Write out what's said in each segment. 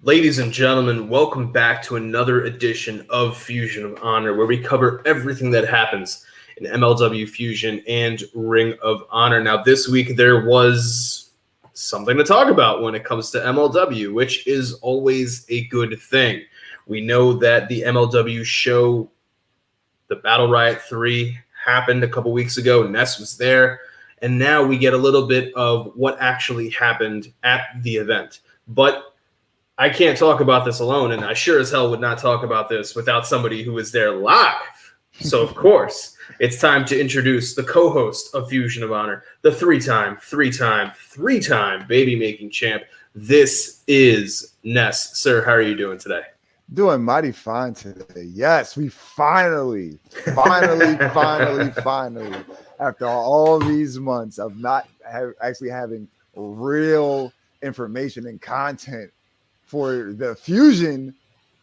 Ladies and gentlemen, welcome back to another edition of Fusion of Honor, where we cover everything that happens in MLW Fusion and Ring of Honor. Now, this week there was something to talk about when it comes to MLW, which is always a good thing. We know that the MLW show, the Battle Riot 3, happened a couple weeks ago. Ness was there, and now we get a little bit of what actually happened at the event. But I can't talk about this alone, and I sure as hell would not talk about this without somebody who is there live. So, of course, it's time to introduce the co-host of Fusion of Honor, the three-time baby-making champ. This is Ness. Sir, how are you doing today? Doing mighty fine today. Yes, we finally, after all these months of not actually having real information and content for the Fusion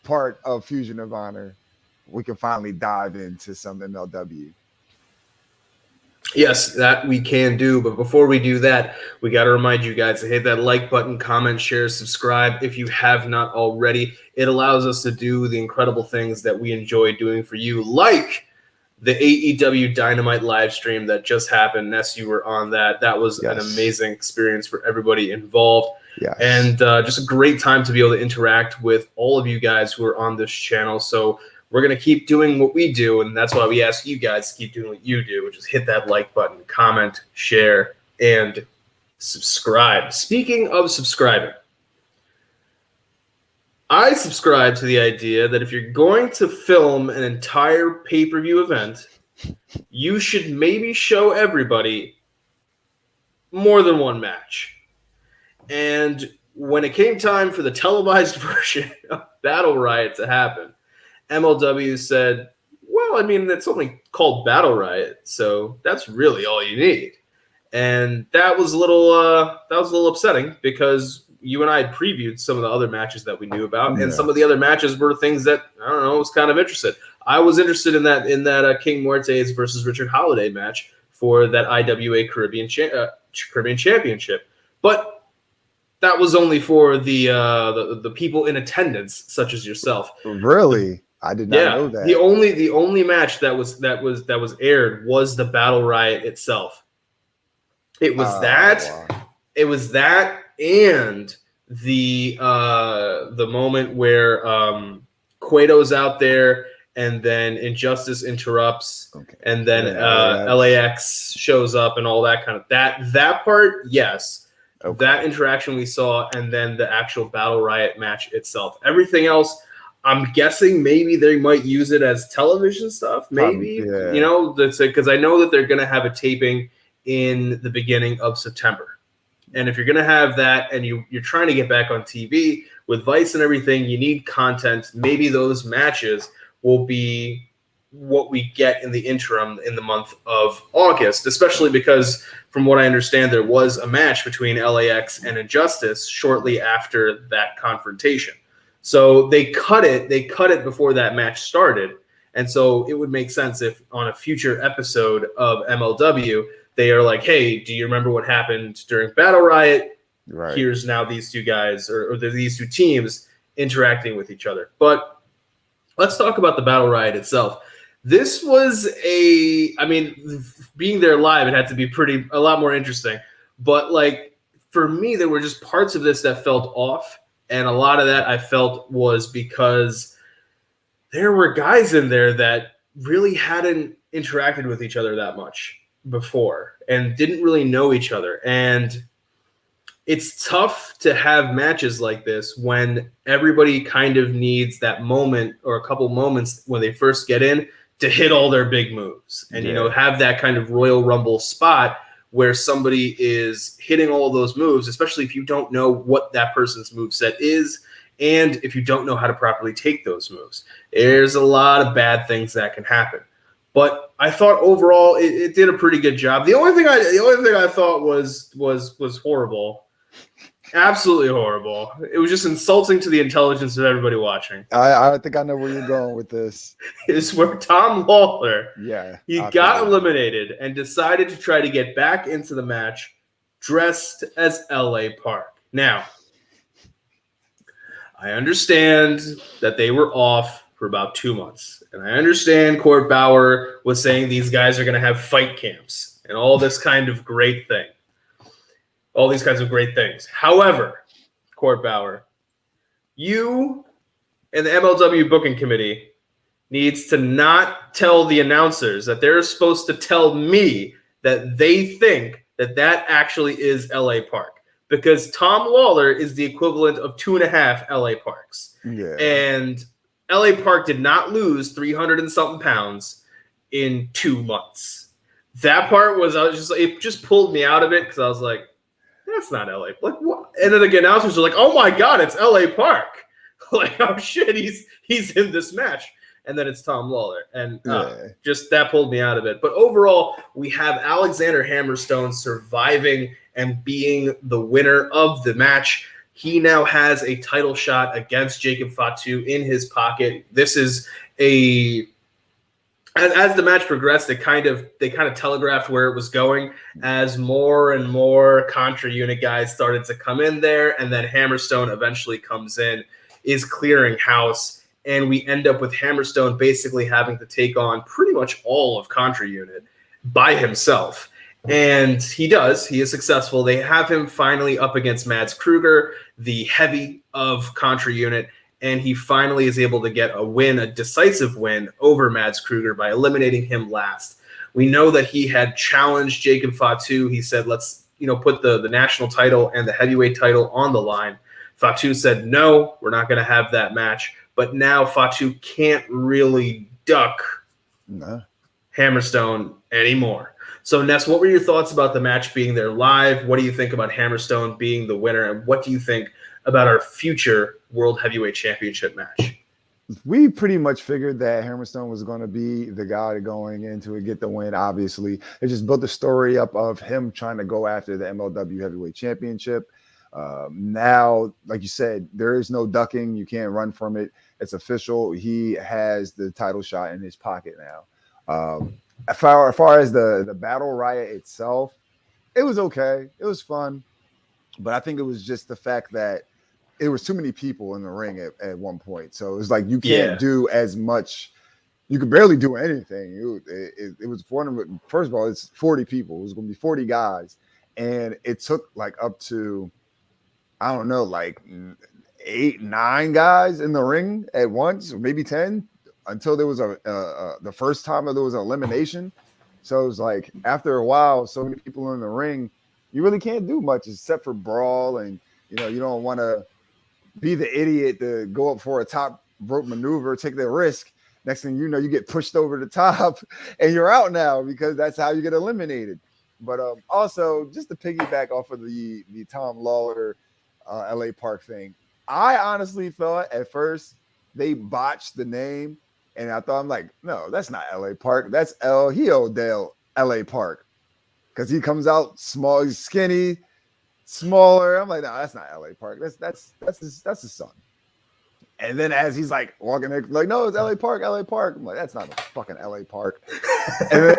part of Fusion of Honor, we can finally dive into some MLW. Yes, that we can do. But before we do that, we got to remind you guys to hit that like button, comment, share, subscribe if you have not already. It allows us to do the incredible things that we enjoy doing for you, like the AEW Dynamite live stream that just happened. Ness, you were on that. That was an amazing experience for everybody involved. Yes. And just a great time to be able to interact with all of you guys who are on this channel. So we're going to keep doing what we do, and that's why we ask you guys to keep doing what you do, which is hit that like button, comment, share, and subscribe. Speaking of subscribing, I subscribe to the idea that if you're going to film an entire pay-per-view event, you should maybe show everybody more than one match. And when it came time for the televised version of Battle Riot to happen, MLW said, well, I mean, it's only called Battle Riot, so that's really all you need. And that was a little upsetting because you and I had previewed some of the other matches that we knew about, and some of the other matches were things that, I don't know, I was kind of interested. I was interested in that King Muertes versus Richard Holiday match for that IWA Caribbean Championship. But that was only for the people in attendance, such as yourself. Really? I did not know that. The only match that was aired was the Battle Riot itself. It was It was that and the moment where Cueto's out there and then Injustice interrupts, and then LAX shows up and all that kind of that part, yes. Okay. That interaction we saw, and then the actual Battle Riot match itself. Everything else, I'm guessing maybe they might use it as television stuff. Maybe, you know, because I know that they're going to have a taping in the beginning of September. And if you're going to have that and you're trying to get back on TV with Vice and everything, you need content. Maybe those matches will be what we get in the interim in the month of August, especially because from what I understand, there was a match between LAX and Injustice shortly after that confrontation. So they cut it before that match started. And so it would make sense if on a future episode of MLW, they are like, hey, do you remember what happened during Battle Riot? Right. Here's now these two guys or these two teams interacting with each other. But let's talk about the Battle Riot itself. This was being there live, it had to be a lot more interesting. But like for me, there were just parts of this that felt off. And a lot of that I felt was because there were guys in there that really hadn't interacted with each other that much before and didn't really know each other. And it's tough to have matches like this when everybody kind of needs that moment or a couple moments when they first get in to hit all their big moves and, have that kind of Royal Rumble spot where somebody is hitting all those moves, especially if you don't know what that person's moveset is and if you don't know how to properly take those moves. There's a lot of bad things that can happen. But I thought overall it did a pretty good job. The only thing I thought was horrible. Absolutely horrible. It was just insulting to the intelligence of everybody watching. I think I know where you're going with this. Is where Tom Lawler, he got eliminated and decided to try to get back into the match dressed as LA Park. Now, I understand that they were off for about 2 months. And I understand Court Bauer was saying these guys are going to have fight camps and all this kind of great thing. All these kinds of great things. However, Court Bauer, you and the MLW booking committee needs to not tell the announcers that they're supposed to tell me that they think that that actually is LA Park. Because Tom Lawler is the equivalent of 2.5 LA Parks. Yeah. And LA Park did not lose 300 and something pounds in 2 months. That part was, it just pulled me out of it because I was like, that's not LA. Like what? And then the announcers are like, oh my God, it's LA Park. Like, oh shit, he's in this match. And then it's Tom Lawler. And just that pulled me out of it. But overall, we have Alexander Hammerstone surviving and being the winner of the match. He now has a title shot against Jacob Fatu in his pocket. This is as the match progressed, they kind of telegraphed where it was going as more and more Contra unit guys started to come in there, and then Hammerstone eventually comes in, is clearing house, and we end up with Hammerstone basically having to take on pretty much all of Contra unit by himself. And he does. He is successful. They have him finally up against Mads Kruger, the heavy of Contra unit, and he finally is able to get a win, a decisive win over Mads Kruger by eliminating him last. We know that he had challenged Jacob Fatu. He said, let's put the national title and the heavyweight title on the line. Fatu said, no, we're not going to have that match. But now Fatu can't really duck Hammerstone anymore. So, Ness, what were your thoughts about the match being there live? What do you think about Hammerstone being the winner? And what do you think about our future World Heavyweight Championship match? We pretty much figured that Hammerstone was going to be the guy going into it, get the win, obviously. It just built the story up of him trying to go after the MLW Heavyweight Championship. Now, like you said, there is no ducking. You can't run from it. It's official. He has the title shot in his pocket now. As far as the Battle Riot itself, it was okay. It was fun. But I think it was just the fact that it was too many people in the ring at one point. So it was like you can't do as much. You could barely do anything. It was first of all, it's 40 people. It was going to be 40 guys. And it took like up to, I don't know, like 8, 9 guys in the ring at once, or maybe 10, until there was the first time that there was an elimination. So it was like after a while, so many people in the ring, you really can't do much except for brawl, and you don't want to be the idiot to go up for a top rope maneuver, take the risk. Next thing you know, you get pushed over the top and you're out now because that's how you get eliminated. But also, just to piggyback off of the Tom Lawler LA Park thing, I honestly thought at first they botched the name, and I thought, I'm like, no, that's not LA Park. That's El Hiodale LA Park, because he comes out small, he's skinny, smaller. I'm like, no, that's not LA Park. That's his son. And then as he's like walking there, like, no, it's LA Park, LA Park. I'm like, that's not a fucking LA Park. and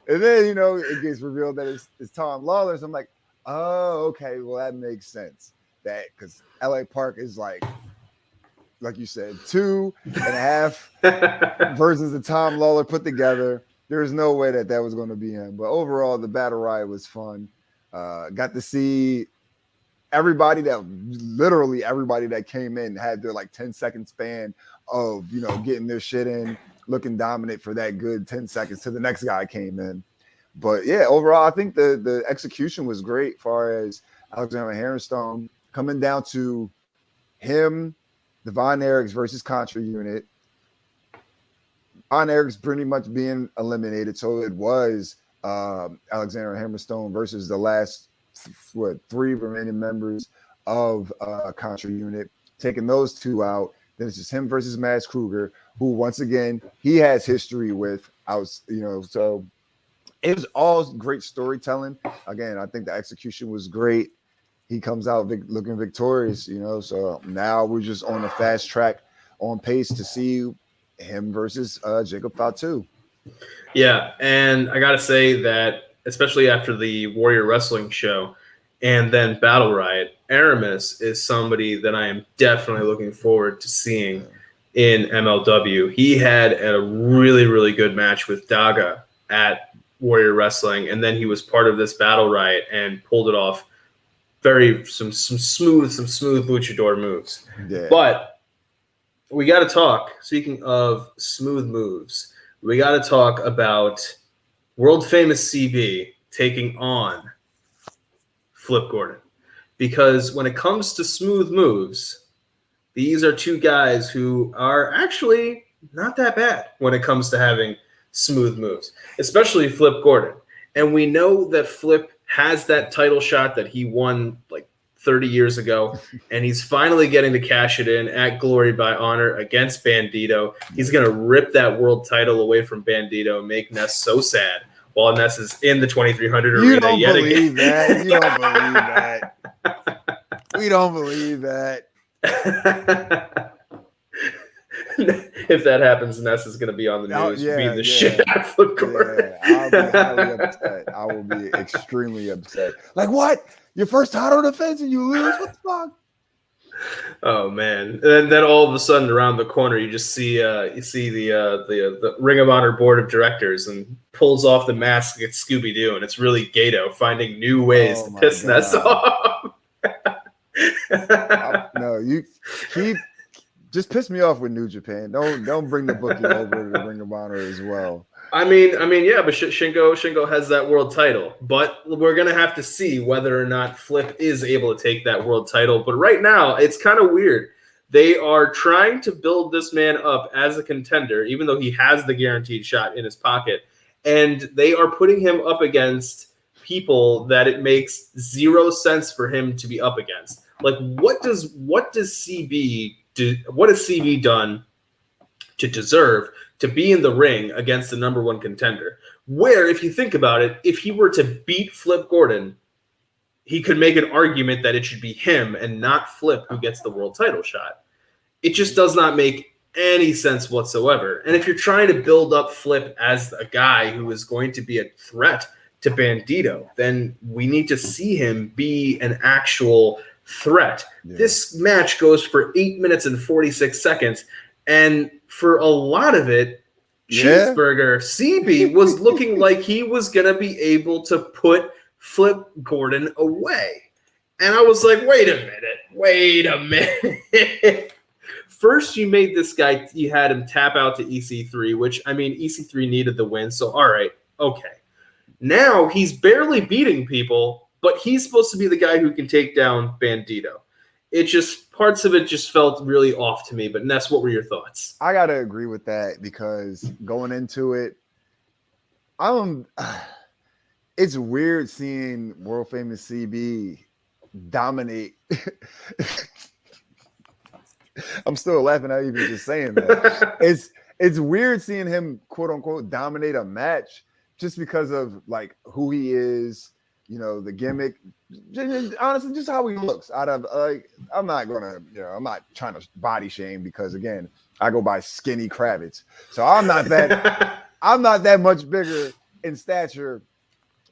then it gets revealed that it's Tom Lawler. So I'm like, oh, okay, well, that makes sense. That because LA Park is like you said, 2.5 versions of Tom Lawler put together. There's no way that was going to be him. But overall, the Battle Riot was fun. Got to see literally everybody that came in had their like 10-second span of, getting their shit in, looking dominant for that good 10 seconds till the next guy came in. But yeah, overall, I think the execution was great as far as Alexander Hammerstone coming down to him, Devon Eriks versus Contra unit. Devon Eriks pretty much being eliminated. So it was Alexander Hammerstone versus the last 3 remaining members of Contra unit, taking those 2 out. Then it's just him versus Mads Kruger, who once again he has history with. So it was all great storytelling. Again, I think the execution was great. He comes out looking victorious, So now we're just on a fast track, on pace to see him versus Jacob Fatu. Yeah, and I gotta say that, especially after the Warrior Wrestling show and then Battle Riot, Aramis is somebody that I am definitely looking forward to seeing in MLW. He had a really, really good match with Daga at Warrior Wrestling, and then he was part of this Battle Riot and pulled it off. Some smooth luchador moves. Yeah. But we got to talk. Speaking of smooth moves, we got to talk about world famous CB taking on Flip Gordon, because when it comes to smooth moves, these are two guys who are actually not that bad when it comes to having smooth moves, especially Flip Gordon. And we know that Flip has that title shot that he won like 30 years ago, and he's finally getting to cash it in at Glory by Honor against Bandito. He's going to rip that world title away from Bandito and make Ness so sad while Ness is in the 2300 arena yet again. That. You don't believe that. We don't believe that. If that happens, Ness is going to be on the news beating the shit out of Flip Gordon. I'll be highly upset. I will be extremely upset. Like, what? Your first title defense and you lose? What the fuck? Oh man! And then all of a sudden, around the corner, you just see the Ring of Honor board of directors, and pulls off the mask at Scooby Doo, and it's really Gato finding new ways to piss Ness off. No, you keep. Just piss me off with New Japan. Don't bring the booking over to the Ring of Honor as well. I mean, yeah, but Shingo has that world title, but we're gonna have to see whether or not Flip is able to take that world title. But right now, it's kind of weird. They are trying to build this man up as a contender, even though he has the guaranteed shot in his pocket, and they are putting him up against people that it makes zero sense for him to be up against. Like, what does CB do? What has CB done to deserve to be in the ring against the number one contender? Where, if you think about it, if he were to beat Flip Gordon, he could make an argument that it should be him and not Flip who gets the world title shot. It just does not make any sense whatsoever. And if you're trying to build up Flip as a guy who is going to be a threat to Bandito, then we need to see him be an actual threat. Yeah. This match goes for 8 minutes and 46 seconds. And for a lot of it, Cheeseburger CB was looking like he was going to be able to put Flip Gordon away. And I was like, wait a minute. First, you made this guy, you had him tap out to EC3, which, I mean, EC3 needed the win. So, all right, okay. Now he's barely beating people, but he's supposed to be the guy who can take down Bandito. It just, parts of it just felt really off to me. But Ness, what were your thoughts? I got to agree with that, because going into it, it's weird seeing world famous CB dominate. I'm still laughing at even just saying that. It's weird seeing him, quote unquote, dominate a match just because of like who he is, you know, the gimmick, honestly, just how he looks. Out of I'm not trying to body shame, because again, I go by Skinny Kravitz, so I'm not that much bigger in stature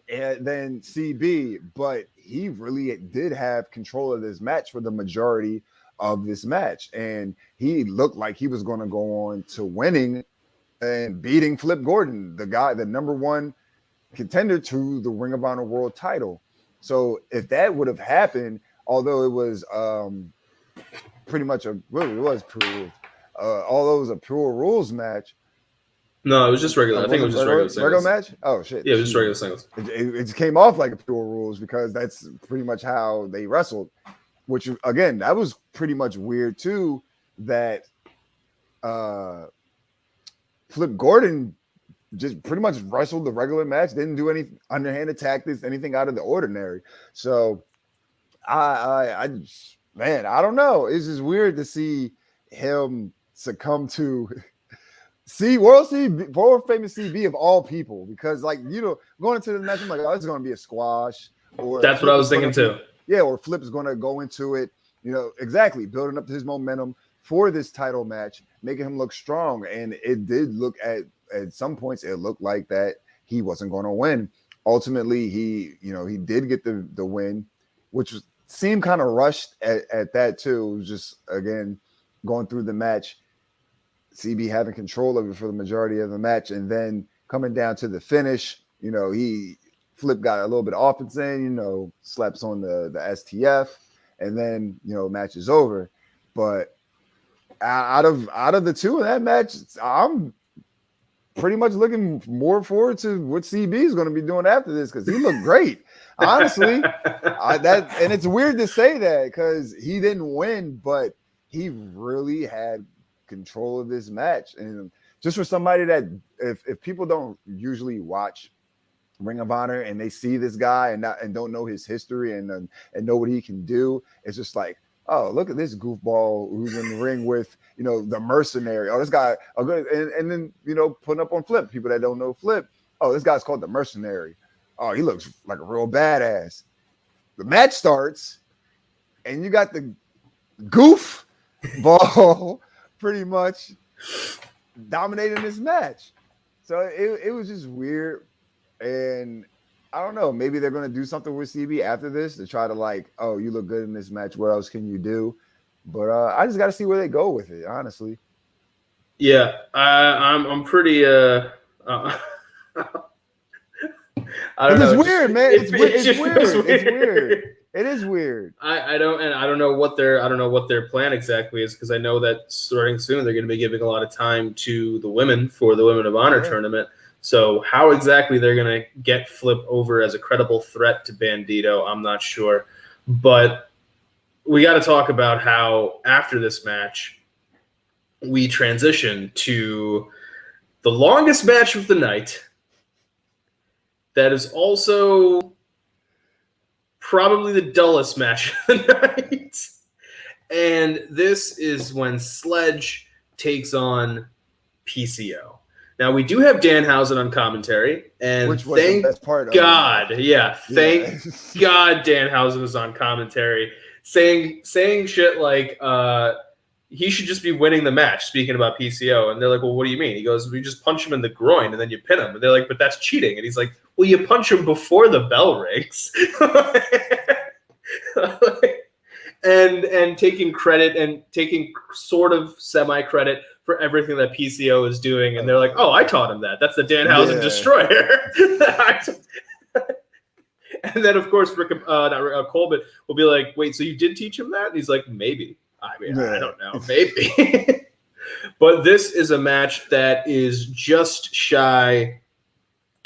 than CB, but he really did have control of this match for the majority of this match, and he looked like he was going to go on to winning and beating Flip Gordon, the number one contender to the Ring of Honor World title. So if that would have happened, although it was pretty much it was pure rules, although it was a pure rules match. No, it was just regular. I think it was just regular singles. Regular match? Oh shit! Yeah, it was just regular singles. It just came off like a pure rules, because that's pretty much how they wrestled. Which, again, that was pretty much weird too, that Flip Gordon just pretty much wrestled the regular match, didn't do any underhanded tactics, anything out of the ordinary. So I don't know. It's just weird to see him succumb to world famous CB of all people, because like, you know, going into the match, I'm like, oh, it's going to be a squash. Or that's what I was thinking too. Yeah, or Flip is going to go into it, you know, exactly, building up his momentum for this title match, making him look strong. And it did look at some points, it looked like that he wasn't going to win. Ultimately, he did get the win, which was seemed kind of rushed at that too. It was just, again, going through the match, CB having control of it for the majority of the match, and then coming down to the finish, Flip got a little bit of offense in, slaps on the STF, and then, match is over. But out of the two in that match, I'm pretty much looking more forward to what CB is going to be doing after this, because he looked great. Honestly, and it's weird to say that because he didn't win, but he really had control of this match. And just for somebody that, if people don't usually watch Ring of Honor and they see this guy and don't know his history and know what he can do, it's just like, oh, look at this goofball who's in the ring with, the Mercenary. Oh, this guy, and then, putting up on Flip, people that don't know Flip. Oh, this guy's called the Mercenary. Oh, he looks like a real badass. The match starts, and you got the goof ball pretty much dominating this match. So it was just weird. And I don't know, maybe they're going to do something with CB after this to try to like, oh, you look good in this match. What else can you do? But I just got to see where they go with it, honestly. Yeah, I'm pretty I don't know. It's weird, man. It's weird. It's weird. It is weird. I don't know what their plan exactly is, because I know that starting soon they're going to be giving a lot of time to the women for the Women of Honor tournament. So how exactly they're going to get Flip over as a credible threat to Bandito, I'm not sure. But we got to talk about how after this match we transition to the longest match of the night. That is also probably the dullest match of the night. And this is when Sledge takes on PCO. Now, we do have Danhausen on commentary, and which was the best part of God, thank God Danhausen was on commentary saying shit like he should just be winning the match, speaking about PCO. And they're like, well, what do you mean? He goes, we just punch him in the groin and then you pin him. And they're like, but that's cheating. And he's like, well, you punch him before the bell rings. and taking credit and taking sort of semi-credit for everything that PCO is doing. And they're like, oh, I taught him that. That's the Danhausen Destroyer. And then, of course, Coleman will be like, wait, so you did teach him that? And he's like, maybe. I mean, I don't know. Maybe. But this is a match that is just shy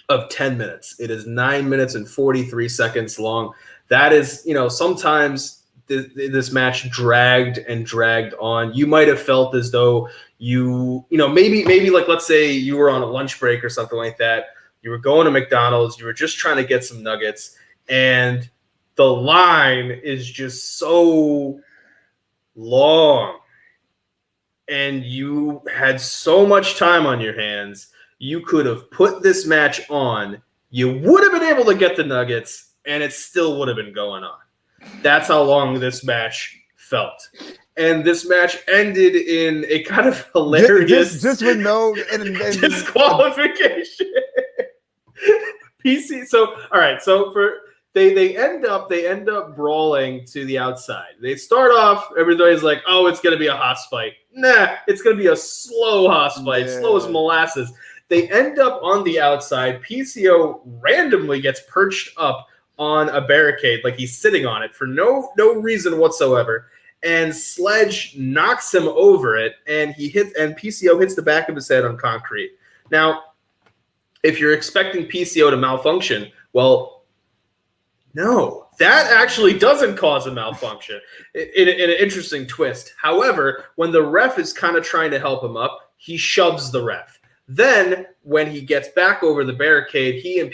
of 10 minutes. It is 9 minutes and 43 seconds long. That is, sometimes this match dragged on. You might have felt as though maybe like, let's say you were on a lunch break or something like that. You were going to McDonald's. You were just trying to get some nuggets. And the line is just so long. And you had so much time on your hands. You could have put this match on. You would have been able to get the nuggets, and it still would have been going on. That's how long this match felt. And this match ended in a kind of hilarious just with no disqualification. PC. So all right. So they end up brawling to the outside. They start off. Everybody's like, oh, it's gonna be a hoss fight. Nah, it's gonna be a slow hoss fight, slow as molasses. They end up on the outside. PCO randomly gets perched up on a barricade, like he's sitting on it for no reason whatsoever. And Sledge knocks him over it, and PCO hits the back of his head on concrete. Now, if you're expecting PCO to malfunction, well, no, that actually doesn't cause a malfunction in an interesting twist. However, when the ref is kind of trying to help him up, he shoves the ref. Then, when he gets back over the barricade, he and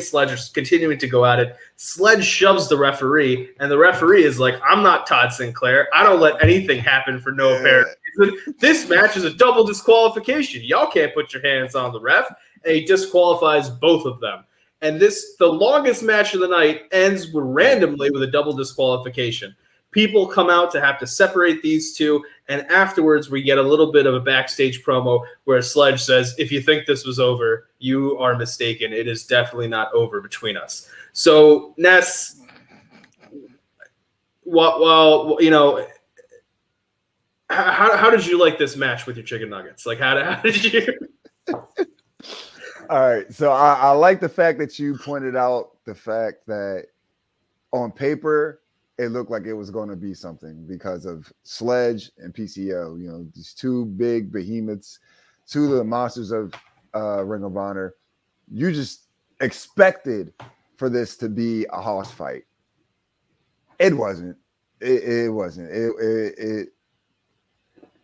Sledge are continuing to go at it. Sledge shoves the referee, and the referee is like, I'm not Todd Sinclair. I don't let anything happen for no apparent reason. This match is a double disqualification. Y'all can't put your hands on the ref. And he disqualifies both of them. And the longest match of the night ends randomly with a double disqualification. People come out to have to separate these two, and afterwards we get a little bit of a backstage promo where Sledge says, if you think this was over, you are mistaken. It is definitely not over between us. So, Ness, Well, you know, how did you like this match with your chicken nuggets? Like, how did you? All right, so I like the fact that you pointed out the fact that on paper it looked like it was going to be something because of Sledge and PCO. You know, these two big behemoths, two of the monsters of Ring of Honor. You just expected for this to be a house fight. It wasn't. It wasn't.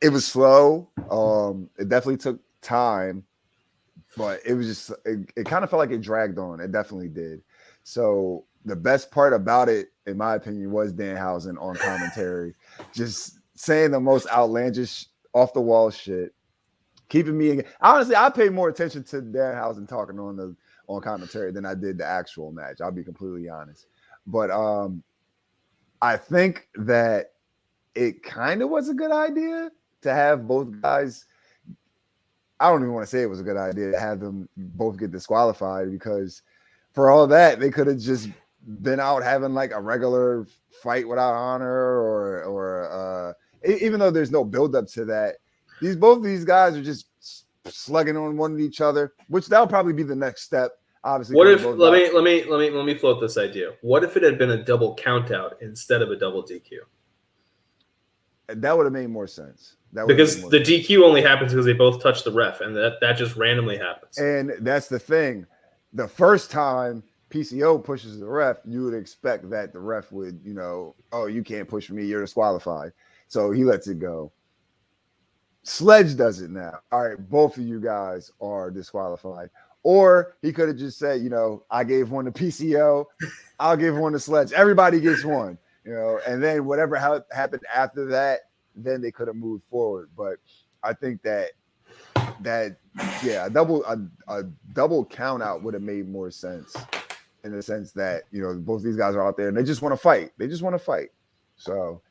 It was slow. It definitely took time, but it was just it kind of felt like it dragged on. It definitely did. So the best part about it, in my opinion, was Danhausen on commentary, just saying the most outlandish, off the wall shit, keeping me. Honestly, I paid more attention to Danhausen talking on commentary than I did the actual match. I'll be completely honest, but I think that it kind of was a good idea to have both guys. I don't even want to say it was a good idea to have them both get disqualified, because for all that, they could have just been out having like a regular fight without honor, or even though there's no buildup to that, both of these guys are just slugging on one of each other, which that'll probably be the next step. Obviously, What if let me float this idea? What if it had been a double count out instead of a double DQ? That would have made more sense. Because the DQ only happens because they both touch the ref, and that just randomly happens. And that's the thing. The first time PCO pushes the ref, you would expect that the ref would, oh, you can't push me, you're disqualified. So he lets it go. Sledge does it now. All right, both of you guys are disqualified. Or he could have just said, I gave one to PCO, I'll give one to Sledge. Everybody gets one, and then whatever happened after that, then they could have moved forward. But I think that a double count out would have made more sense, in the sense that both these guys are out there and they just want to fight. So,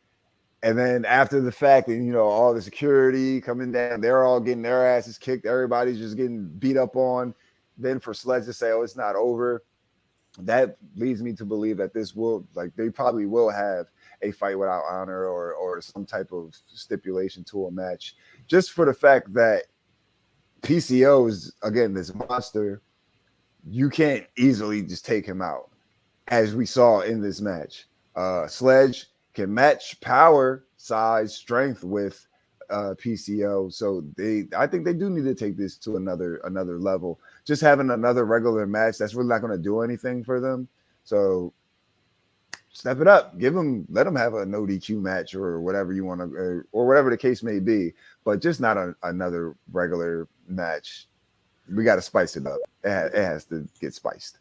and then after the fact that all the security coming down, they're all getting their asses kicked, everybody's just getting beat up on. Then for Sledge to say, "Oh, it's not over," that leads me to believe that they probably will have a fight without honor, or some type of stipulation to a match, just for the fact that PCO is, again, this monster. You can't easily just take him out, as we saw in this match. Sledge can match power, size, strength with PCO. So I think they do need to take this to another level. Just having another regular match, that's really not going to do anything for them. So step it up, let them have a no DQ match, or whatever you want to, or whatever the case may be, but just not another regular match. We got to spice it up. It has to get spiced.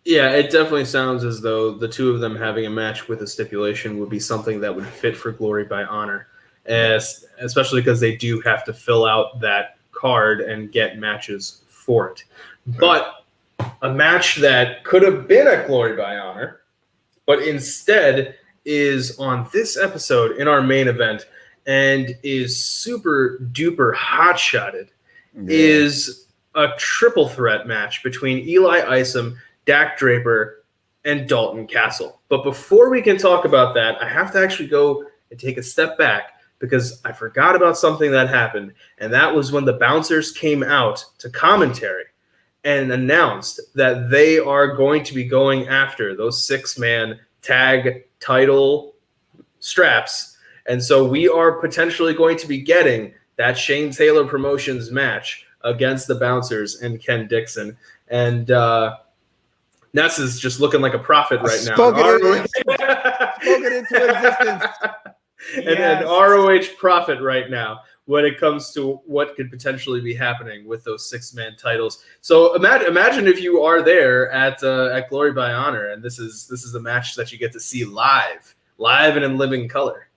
Yeah, it definitely sounds as though the two of them having a match with a stipulation would be something that would fit for Glory by Honor, especially because they do have to fill out that card and get matches for it. But a match that could have been at Glory by Honor, but instead is on this episode in our main event and is super duper hot-shotted, is a triple threat match between Eli Isom, Dak Draper, and Dalton Castle. But before we can talk about that, I have to actually go and take a step back, because I forgot about something that happened, and that was when the bouncers came out to commentary and announced that they are going to be going after those 6-man tag title straps. And so we are potentially going to be getting that Shane Taylor Promotions match against the bouncers and Ken Dixon. And Ness is just looking like a prophet right now. Spoken into existence. And ROH prophet right now when it comes to what could potentially be happening with those 6-man titles. So imagine if you are there at Glory by Honor, and this is the match that you get to see live and in living color.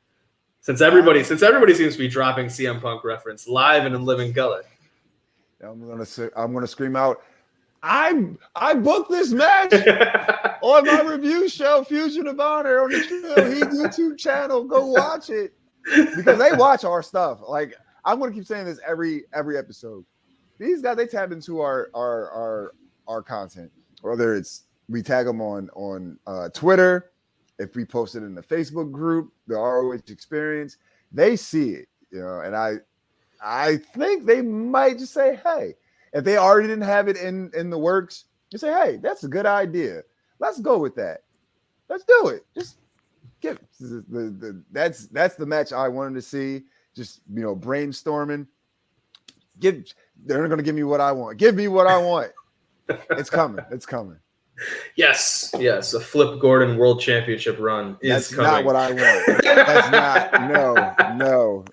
Since everybody seems to be dropping CM Punk reference, live and in living color. I'm gonna scream out, I booked this match on my review show, Fusion of Honor, on the Trill Heat YouTube channel. Go watch it, because they watch our stuff. Like, I'm gonna keep saying this every episode. These guys, they tap into our content, whether it's we tag them on Twitter, if we post it in the Facebook group, the ROH Experience, they see it, and I think they might just say, hey, if they already didn't have it in the works, you say, hey, that's a good idea. Let's go with that. Let's do it. Just give that's the match I wanted to see. Just brainstorming. They're going to give me what I want. Give me what I want. It's coming. It's coming. Yes. A Flip Gordon World Championship run is That's coming. not what I want. That's not. No.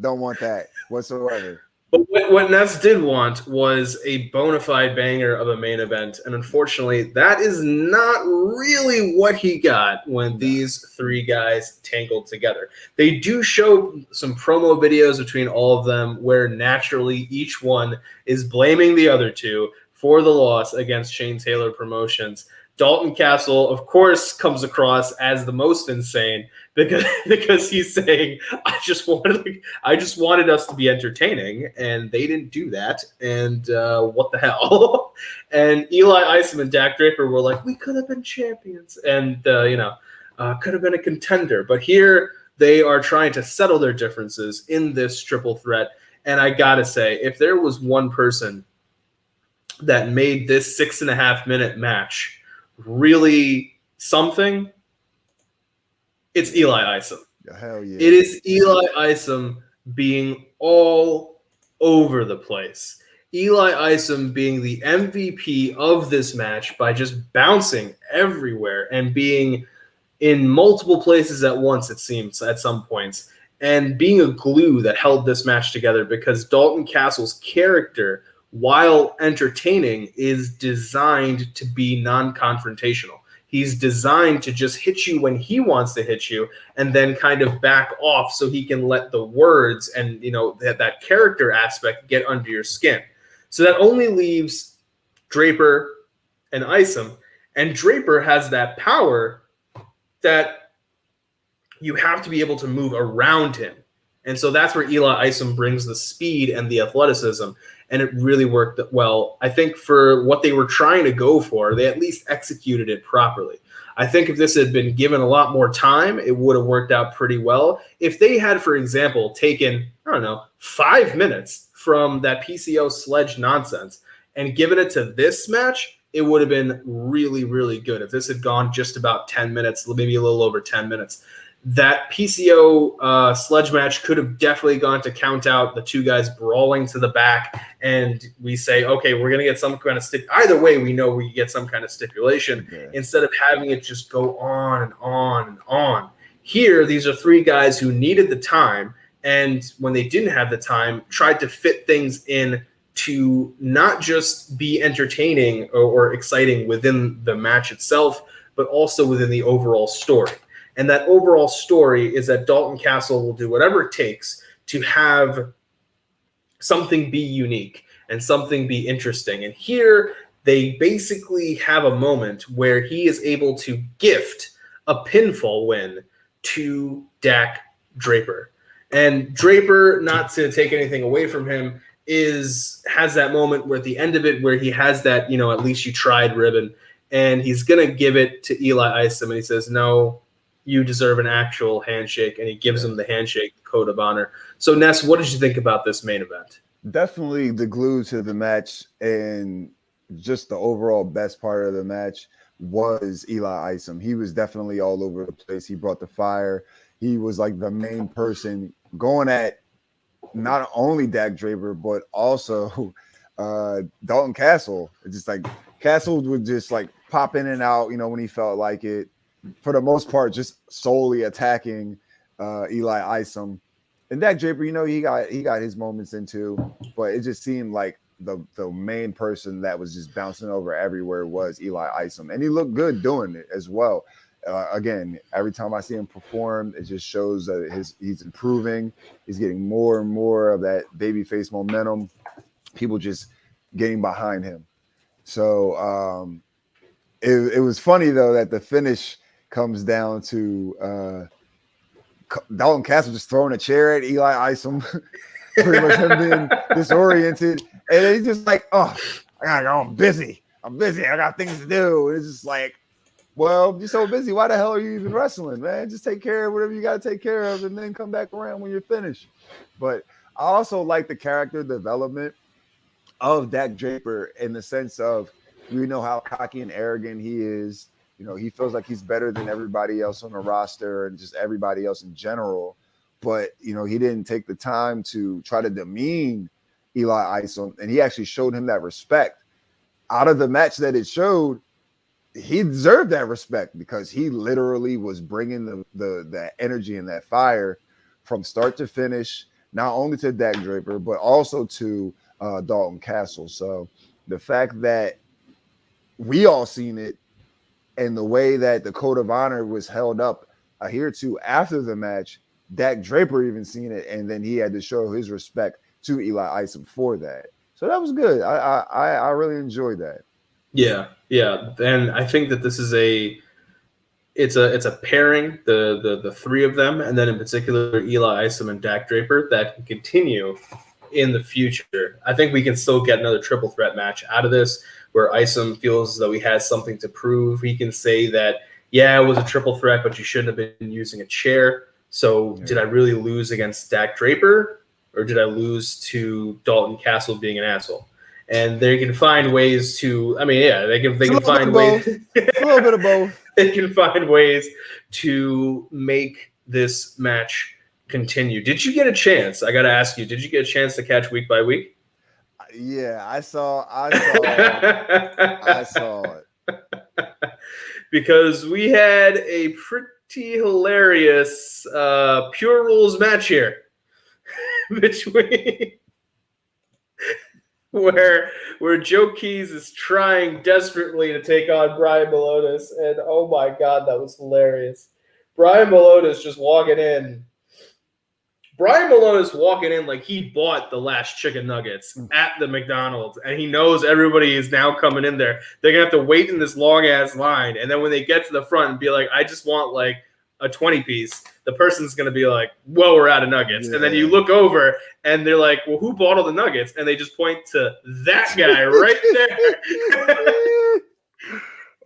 Don't want that whatsoever. But what Ness did want was a bona fide banger of a main event. And unfortunately, that is not really what he got when these three guys tangled together. They do show some promo videos between all of them where naturally each one is blaming the other two for the loss against Shane Taylor Promotions. Dalton Castle, of course, comes across as the most insane because he's saying, I just wanted us to be entertaining, and they didn't do that. And what the hell? And Eli Isom and Dak Draper were like, we could have been champions, and could have been a contender. But here they are trying to settle their differences in this triple threat. And I gotta say, if there was one person that made this 6.5-minute match really something, it's Eli Isom. Hell yeah. It is Eli Isom being all over the place. Eli Isom being the MVP of this match by just bouncing everywhere and being in multiple places at once, it seems, at some points, and being a glue that held this match together because Dalton Castle's character, while entertaining, is designed to be non-confrontational. He's designed to just hit you when he wants to hit you and then kind of back off so he can let the words and, that character aspect get under your skin. So that only leaves Draper and Isom. And Draper has that power that you have to be able to move around him. And so that's where Eli Isom brings the speed and the athleticism, and it really worked well. I think for what they were trying to go for, they at least executed it properly. I think if this had been given a lot more time, it would have worked out pretty well. If they had, for example, taken, 5 minutes from that PCO sledge nonsense and given it to this match, it would have been really, really good. If this had gone just about 10 minutes, maybe a little over 10 minutes, that PCO sledge match could have definitely gone to count out the two guys brawling to the back, and we say, okay, we're going to get some kind of either way, we know we get some kind of stipulation instead of having it just go on and on and on. Here, these are three guys who needed the time, and when they didn't have the time, tried to fit things in to not just be entertaining or exciting within the match itself, but also within the overall story. And that overall story is that Dalton Castle will do whatever it takes to have something be unique and something be interesting. And here they basically have a moment where he is able to gift a pinfall win to Dak Draper. And Draper, not to take anything away from him, has that moment where at the end of it where he has that, at least you tried ribbon, and he's going to give it to Eli Isom, and he says, no, you deserve an actual handshake, and he gives him the handshake code of honor. So, Ness, what did you think about this main event? Definitely the glue to the match, and just the overall best part of the match was Eli Isom. He was definitely all over the place. He brought the fire. He was like the main person going at not only Dak Draper, but also Dalton Castle. It's just like Castle would just like pop in and out, when he felt like it. For the most part, just solely attacking Eli Isom. And Dak Draper, he got his moments in too, but it just seemed like the main person that was just bouncing over everywhere was Eli Isom, and he looked good doing it as well. Again, every time I see him perform, it just shows that he's improving. He's getting more and more of that babyface momentum. People just getting behind him. So it was funny though that the finish comes down to Dalton Castle just throwing a chair at Eli Isom, pretty much him being disoriented, and he's just like, "Oh, I gotta go. I'm busy. I got things to do." And it's just like, Well, you're so busy. Why the hell are you even wrestling, man? Just take care of whatever you got to take care of and then come back around when you're finished. But I also like the character development of Dak Draper in the sense of, we know how cocky and arrogant he is. You know, he feels like he's better than everybody else on the roster and just everybody else in general. But, you know, he didn't take the time to try to demean Eli Isom, and he actually showed him that respect. Out of the match that it showed, he deserved that respect because he literally was bringing the energy and that fire from start to finish, not only to Dak Draper, but also to Dalton Castle. So the fact that we all seen it and the way that the code of honor was held up here too after the match, Dak Draper even seen it, and then he had to show his respect to Eli Isom for that. So that was good. I really enjoyed that. Yeah, and I think that this is it's a pairing, the three of them, and then in particular Eli Isom and Dak Draper that can continue in the future. I think we can still get another triple threat match out of this where Isom feels as though he has something to prove. He can say that, yeah, it was a triple threat, but you shouldn't have been using a chair. So did I really lose against Dak Draper, or did I lose to Dalton Castle being an asshole? And they can find ways to, I mean, yeah, they can find ways. It's a little bit of both. They can find ways to make this match continue. Did you get a chance? I got to ask you, did you get a chance to catch week by week? Yeah, I saw it. Because we had a pretty hilarious Pure Rules match here between where Joe Keys is trying desperately to take on Brian Malonis, and oh my god, that was hilarious. Brian Malonis just walking in. Brian Malonis walking in like he bought the last chicken nuggets at the McDonald's, and he knows everybody is now coming in there. They're going to have to wait in this long-ass line, and then when they get to the front and be like, I just want like a 20-piece, the person's going to be like, well, we're out of nuggets. Yeah. And then you look over, and they're like, well, who bought all the nuggets? And they just point to that guy right there.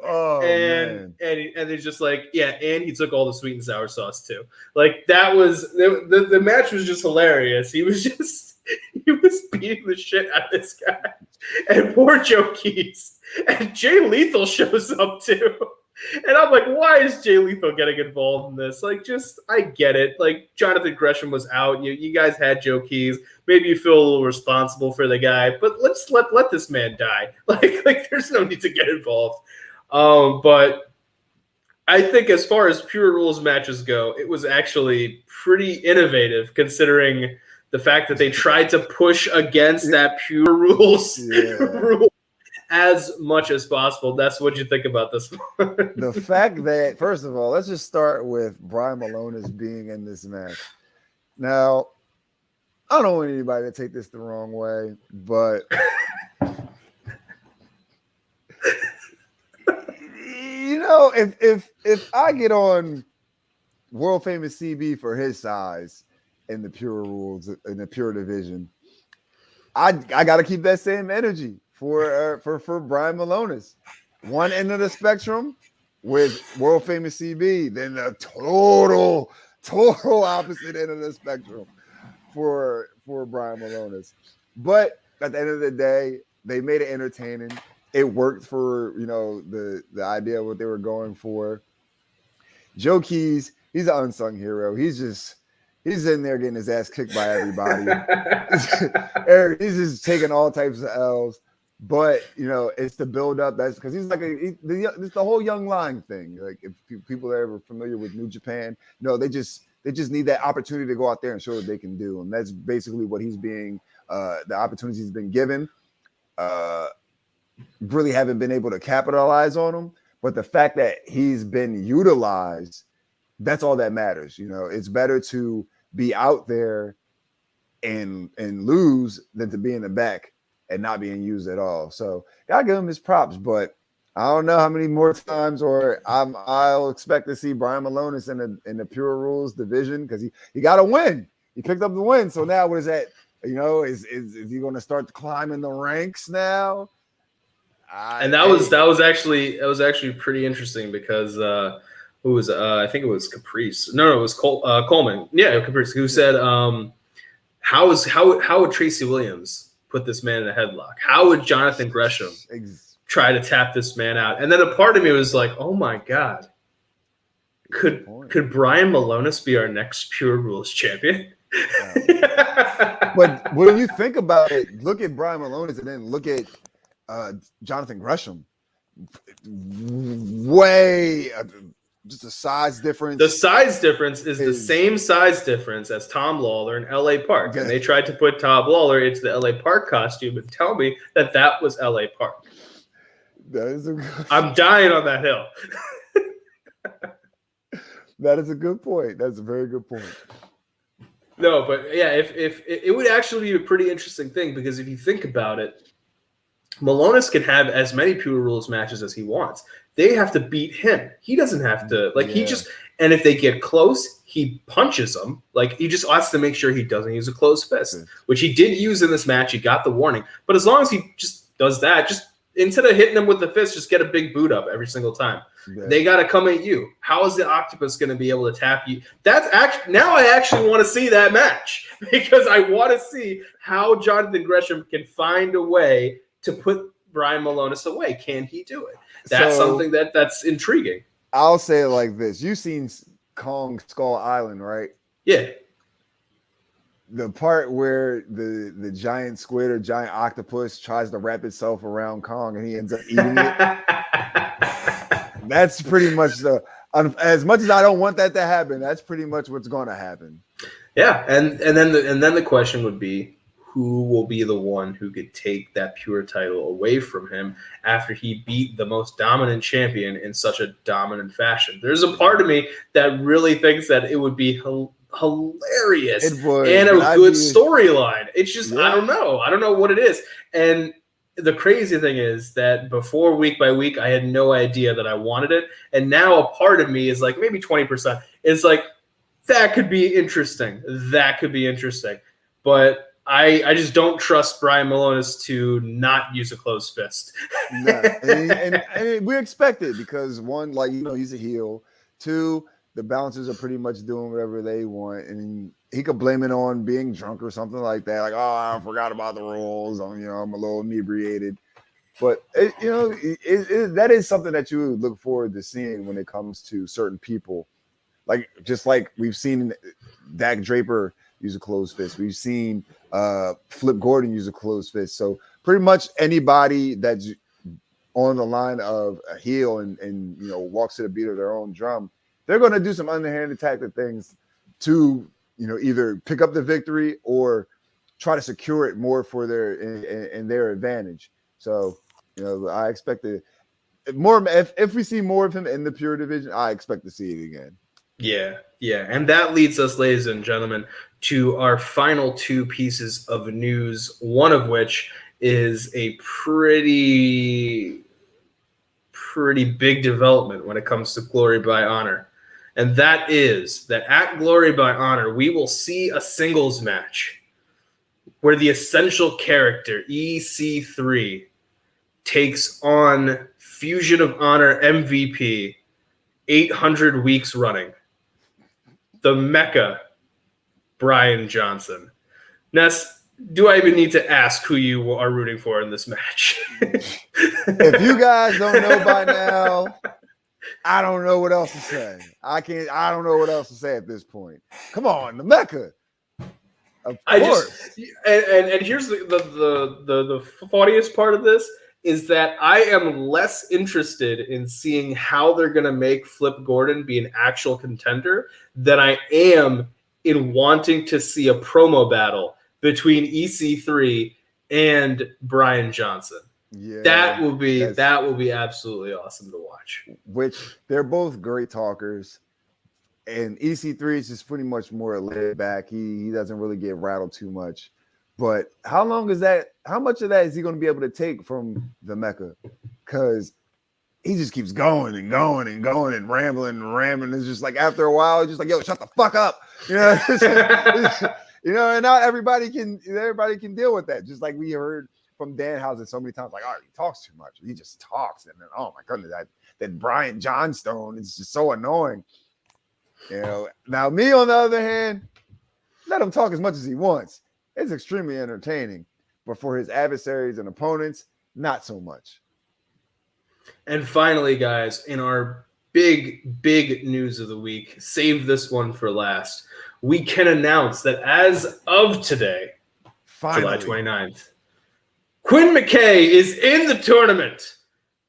Oh, and they're just like, yeah, and he took all the sweet and sour sauce too. Like that was the match was just hilarious. He was beating the shit out of this guy, and poor Joe Keys, and Jay Lethal shows up too. And I'm like, why is Jay Lethal getting involved in this? Like, just I get it. Like Jonathan Gresham was out. You guys had Joe Keys. Maybe you feel a little responsible for the guy, but let's let this man die. Like there's no need to get involved. But I think as far as Pure Rules matches go, it was actually pretty innovative considering the fact that they tried to push against that Pure Rules rule as much as possible. That's what you think about this one. The fact that, first of all, let's just start with Brian Malonis being in this match. Now, I don't want anybody to take this the wrong way, but you know, if I get on world famous CB for his size in the Pure Rules in the Pure division, I got to keep that same energy for Brian Malonis. One end of the spectrum with world famous CB, then the total opposite end of the spectrum for Brian Malonis. But at the end of the day, they made it entertaining. It worked for, you know, the idea of what they were going for. Joe Keys, he's an unsung hero. He's in there getting his ass kicked by everybody. He's just taking all types of L's. But, you know, it's the build up. That's because he's like it's the whole Young Lion thing. Like if people are ever familiar with New Japan, you know, they just need that opportunity to go out there and show what they can do. And that's basically what he's being the opportunities he's been given. Really haven't been able to capitalize on them, but the fact that he's been utilized, that's all that matters. You know, it's better to be out there and lose than to be in the back and not being used at all. So gotta give him his props, but I don't know how many more times I'll expect to see Brian Malonis in the Pure Rules division because he got to win. He picked up the win. So now what is that? You know, is he going to start climbing the ranks now? And that was actually pretty interesting because who was I think it was Caprice. No, it was Coleman. Yeah, Caprice, who said how would Tracy Williams put this man in a headlock? How would Jonathan Gresham try to tap this man out? And then a part of me was like, oh my God, could Brian Malonis be our next Pure Rules champion? But when you think about it, look at Brian Malonis and then look at Jonathan Gresham. Way just a size difference. The size difference is the same size difference as Tom Lawler in LA Park. And they tried to put Tom Lawler into the LA Park costume and tell me that was LA Park. That is I'm dying on that hill. That is a good point. That's a very good point. No, but yeah, if it would actually be a pretty interesting thing, because if you think about it, Malonis can have as many Pure Rules matches as he wants. They have to beat him. He doesn't have to, and if they get close, he punches them. Like, he just has to make sure he doesn't use a closed fist, which he did use in this match. He got the warning. But as long as he just does that, just instead of hitting him with the fist, just get a big boot up every single time. Yeah. They got to come at you. How is the Octopus going to be able to tap you? That's actually, now I actually want to see that match, because I want to see how Jonathan Gresham can find a way to put Brian Malonis away. Can he do it? That's something that's intriguing. I'll say it like this. You've seen Kong Skull Island, right? Yeah. The part where the giant squid or giant octopus tries to wrap itself around Kong and he ends up eating it. That's pretty much as much as I don't want that to happen, that's pretty much what's going to happen. Yeah, and then the question would be, who will be the one who could take that Pure title away from him after he beat the most dominant champion in such a dominant fashion? There's a part of me that really thinks that it would be hilarious and a good storyline. It's just, I don't know what it is. And the crazy thing is that before Week by Week, I had no idea that I wanted it. And now a part of me is like, maybe 20%. It's like, that could be interesting. That could be interesting. But I just don't trust Brian Malonis to not use a closed fist. No. And we expect it because, one, like, he's a heel. Two, the bouncers are pretty much doing whatever they want. And he could blame it on being drunk or something like that. Like, oh, I forgot about the rules. I'm a little inebriated. But, that is something that you would look forward to seeing when it comes to certain people. Like, just like we've seen Dak Draper use a closed fist. We've seen Flip Gordon use a closed fist. So pretty much anybody that's on the line of a heel and walks to the beat of their own drum, they're going to do some underhanded tactic things to either pick up the victory or try to secure it more for their advantage. So I expect more if we see more of him in the Pure division, I expect to see it again. Yeah. And that leads us, ladies and gentlemen, to our final two pieces of news, one of which is a pretty big development when it comes to Glory by Honor. And that is that at Glory by Honor, we will see a singles match where the essential character, EC3, takes on Fusion of Honor MVP 800 weeks running, the Mecca, Brian Johnson. Ness, do I even need to ask who you are rooting for in this match? If you guys don't know by now, I don't know what else to say. I don't know what else to say at this point. Come on, the Mecca. Of course. And here's the funniest part of this is that I am less interested in seeing how they're going to make Flip Gordon be an actual contender than I am in wanting to see a promo battle between EC3 and Brian Johnson. Yeah, that will be absolutely awesome to watch. Which they're both great talkers, and EC3 is just pretty much more laid back. He doesn't really get rattled too much. But how long is that? How much of that is he going to be able to take from the Mecca? Because he just keeps going and going and going and rambling and rambling. It's just like after a while, it's just like, yo, shut the fuck up. And not everybody can deal with that. Just like we heard from Danhausen so many times, like, oh, he talks too much. He just talks. And then, oh my goodness, that Brian Johnstone is just so annoying. You know, now me on the other hand, let him talk as much as he wants. It's extremely entertaining. But for his adversaries and opponents, not so much. And finally, guys, in our big news of the week, save this one for last. We can announce that as of today, July 29th, Quinn McKay is in the tournament.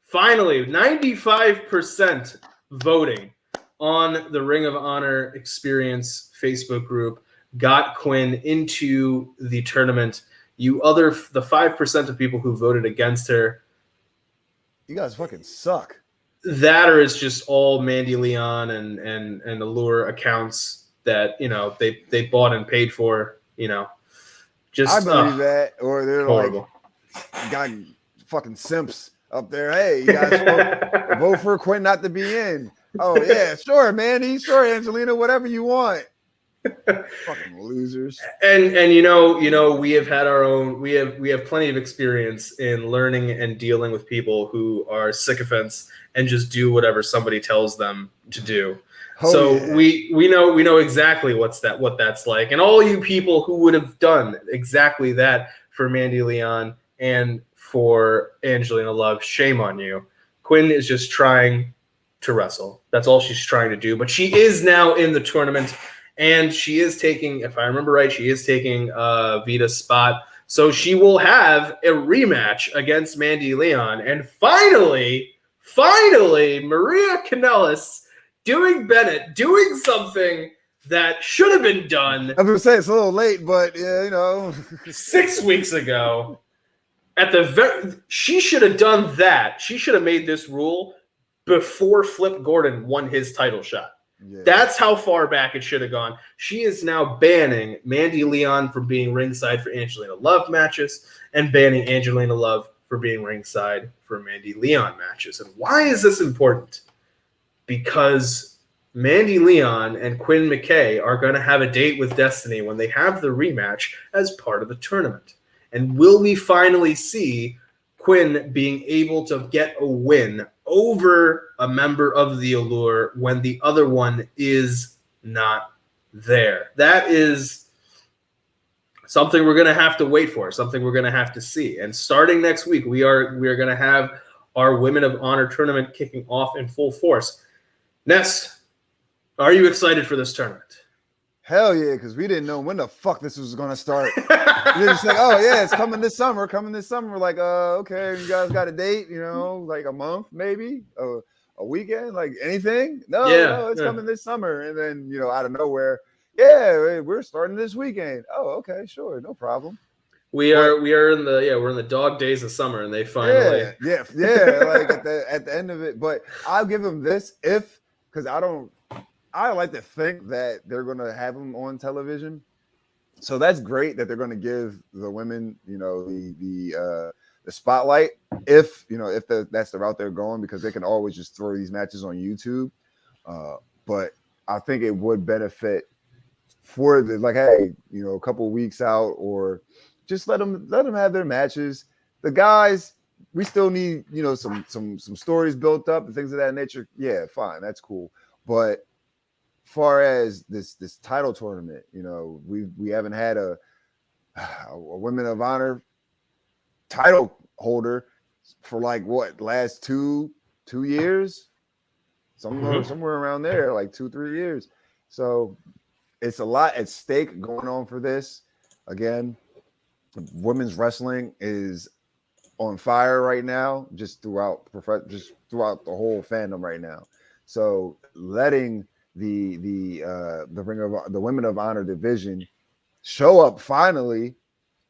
Finally, 95% voting on the Ring of Honor Experience Facebook group got Quinn into the tournament. The 5% of people who voted against her, you guys fucking suck. That or it's just all Mandy Leon and Allure accounts that, you know, they bought and paid for, you know. Just I believe that. Or they're horrible. Like, got fucking simps up there. Hey, you guys vote for Quinn not to be in. Oh yeah, sure, Mandy, sure, Angelina, whatever you want. Fucking losers. And you know, we have had our own. We have plenty of experience in learning and dealing with people who are sycophants and just do whatever somebody tells them to do. Oh, so yeah. we know exactly what that's like. And all you people who would have done exactly that for Mandy Leon and for Angelina Love, shame on you. Quinn is just trying to wrestle. That's all she's trying to do. But she is now in the tournament, and she is taking, if I remember right, she is taking Vita's spot. So she will have a rematch against Mandy Leon. And finally, Maria Kanellis doing something that should have been done. I was going to say it's a little late, but yeah, you know. 6 weeks ago. She should have done that. She should have made this rule before Flip Gordon won his title shot. Yeah. That's how far back it should have gone. She is now banning Mandy Leon from being ringside for Angelina Love matches and banning Angelina Love for being ringside for Mandy Leon matches. And why is this important? Because Mandy Leon and Quinn McKay are going to have a date with Destiny when they have the rematch as part of the tournament. And will we finally see Quinn being able to get a win over a member of the Allure when the other one is not there? That is something we're going to have to wait for, something we're going to have to see. And starting next week, we are going to have our Women of Honor tournament kicking off in full force. Ness, are you excited for this tournament? Hell yeah, because we didn't know when the fuck this was going to start. We just like, oh yeah, it's coming this summer. We're like, okay, you guys got a date, you know, like a month, maybe a weekend, like anything? No, it's coming this summer. And then, you know, out of nowhere, yeah, we're starting this weekend. Oh, okay, sure, no problem. We're in the dog days of summer, and they finally yeah, like at the end of it. But I'll give them this because I like to think that they're going to have them on television. So that's great that they're going to give the women, you know, the spotlight if that's the route they're going, because they can always just throw these matches on YouTube. But I think it would benefit for hey, you know, a couple weeks out, or just let them have their matches. The guys, we still need, you know, some stories built up and things of that nature. Yeah, fine, that's cool. But far as this title tournament, you know, we haven't had a Women of Honor title holder for like what, last two years, somewhere around there, like 2-3 years. So it's a lot at stake going on for this. Again, women's wrestling is on fire right now, just throughout the whole fandom right now. So letting the Women of Honor division show up, finally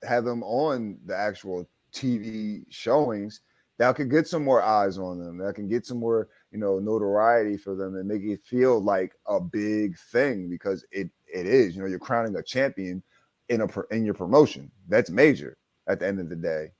have them on the actual TV showings, that could get some more eyes on them, that can get some more, you know, notoriety for them and make it feel like a big thing, because it is, you know, you're crowning a champion in your promotion. That's major at the end of the day.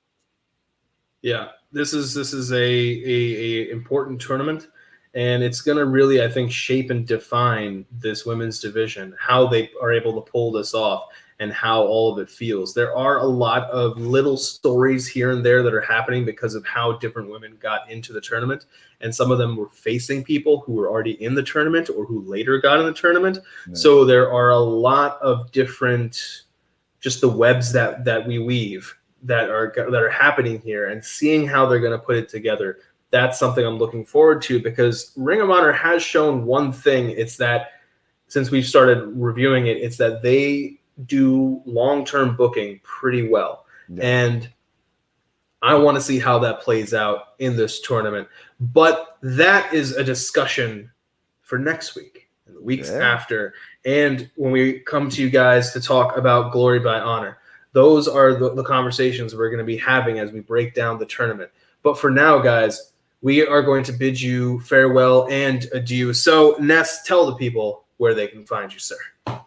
Yeah, this is a important tournament. And it's going to really, I think, shape and define this women's division, how they are able to pull this off. and how all of it feels. There are a lot of little stories here and there that are happening because of how different women got into the tournament. And some of them were facing people who were already in the tournament or who later got in the tournament. Yeah. So there are a lot of different, just the webs that we weave that are happening here, and seeing how they're going to put it together. That's something I'm looking forward to, because Ring of Honor has shown one thing. It's that since we've started reviewing it, it's that they do long-term booking pretty well. Yeah. And I want to see how that plays out in this tournament. But that is a discussion for next week and the weeks after. And when we come to you guys to talk about Glory by Honor, those are the conversations we're going to be having as we break down the tournament. But for now, guys, we are going to bid you farewell and adieu. So, Ness, tell the people where they can find you, sir.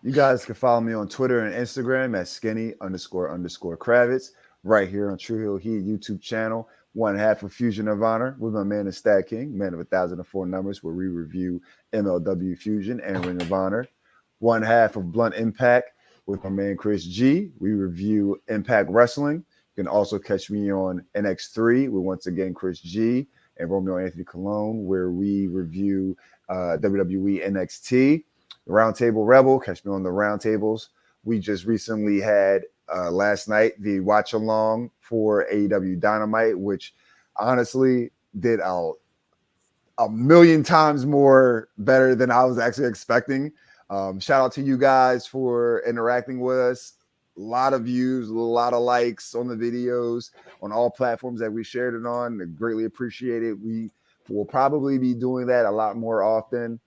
You guys can follow me on Twitter and Instagram at skinny__Kravitz, right here on True Hill Heat YouTube channel. One half of Fusion of Honor with my man, the StatKing, man of 1,004 numbers, where we review MLW Fusion and Ring of Honor. One half of Blunt Impact with my man, Chris G. We review Impact Wrestling. You can also catch me on NX3 with, once again, Chris G and Romeo Anthony Colon, where we review WWE NXT. Roundtable Rebel, catch me on the roundtables. We just recently had last night the watch along for AEW Dynamite, which honestly did a million times more better than I was actually expecting. Shout out to you guys for interacting with us. A lot of views, a lot of likes on the videos on all platforms that we shared it on. Greatly appreciate it. We will probably be doing that a lot more often.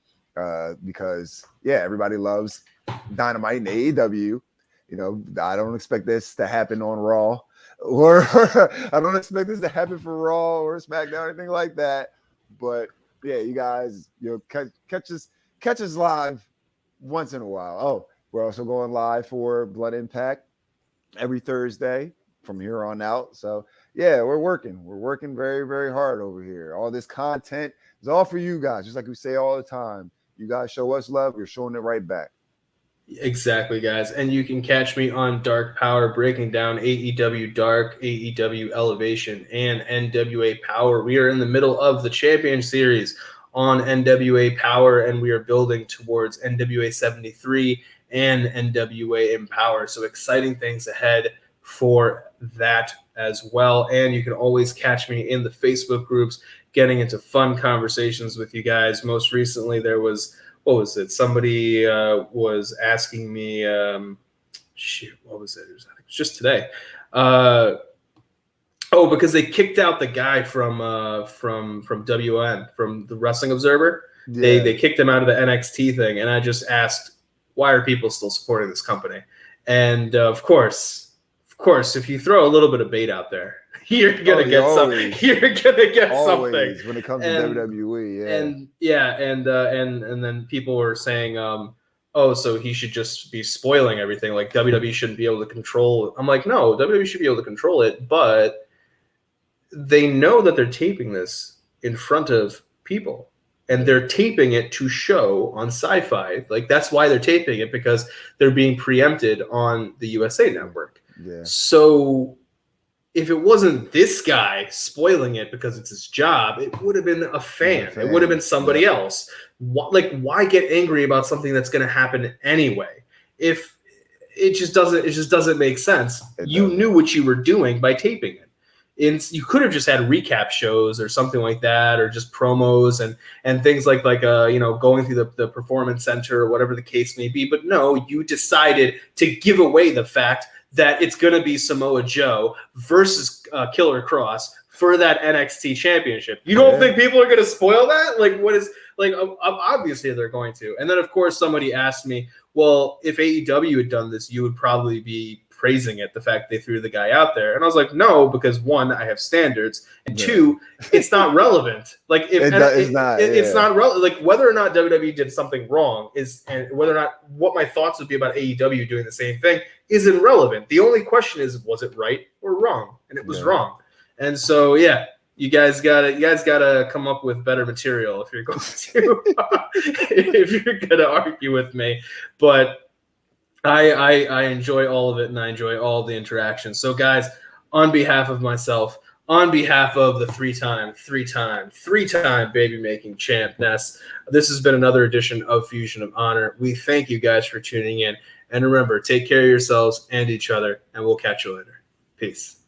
Because everybody loves Dynamite and AEW. You know, I don't expect this to happen on Raw, or I don't expect this to happen for Raw or SmackDown or anything like that. But yeah, you guys, catch us live once in a while. Oh, we're also going live for Blood Impact every Thursday from here on out. So yeah, we're working very, very hard over here. All this content is all for you guys, just like we say all the time. You guys show us love, we're showing it right back. Exactly, guys. And you can catch me on Dark Power breaking down AEW Dark, AEW Elevation, and NWA Power. We are in the middle of the Champion Series on NWA Power, and we are building towards NWA 73 and NWA Empower. So exciting things ahead for that as well. And you can always catch me in the Facebook groups, getting into fun conversations with you guys. Most recently, there was, what was it? Somebody was asking me, what was it? It was just today. Because they kicked out the guy from WN, from the Wrestling Observer. Yeah. They kicked him out of the NXT thing, and I just asked, why are people still supporting this company? And of course, if you throw a little bit of bait out there, you're gonna get something. You're gonna get something when it comes to WWE. And then people were saying, so he should just be spoiling everything. Like WWE shouldn't be able to control it. I'm like, no, WWE should be able to control it, but they know that they're taping this in front of people, and they're taping it to show on Sci-Fi. Like that's why they're taping it, because they're being preempted on the USA Network. Yeah. So if it wasn't this guy spoiling it because it's his job, it would have been a fan. It would have been somebody else. Why get angry about something that's going to happen anyway? If it just doesn't make sense. You knew what you were doing by taping it. You could have just had recap shows or something like that, or just promos and things like going through the performance center or whatever the case may be. But no, you decided to give away the fact that it's going to be Samoa Joe versus Killer Cross for that NXT championship. You don't think people are going to spoil that? Obviously they're going to. And then, of course, somebody asked me, well, if AEW had done this, you would probably be praising it, the fact they threw the guy out there. And I was like, no, because one, I have standards, and two, it's not relevant. It's not relevant. Like whether or not WWE did something wrong and whether or not what my thoughts would be about AEW doing the same thing is irrelevant. The only question is, was it right or wrong? And it was wrong. And so, you guys gotta come up with better material if you're going to argue with me. But I enjoy all of it, and I enjoy all the interactions. So, guys, on behalf of myself, on behalf of the three-time baby-making champ, Ness, this has been another edition of Fusion of Honor. We thank you guys for tuning in. And remember, take care of yourselves and each other, and we'll catch you later. Peace.